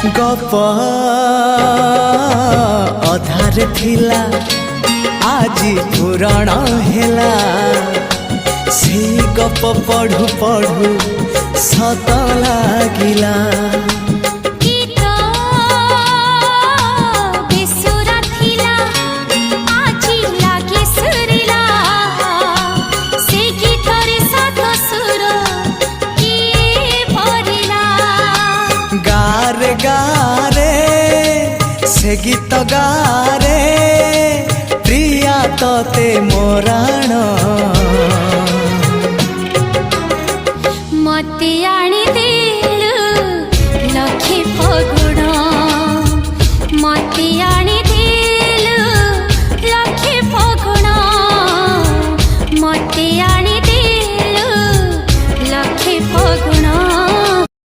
गप अधार थिला आजी पुराण हेला से गप पढ़ु पढ़ु सत लागिला। गारे गारे से गीत गारे प्रिया तोते मोराण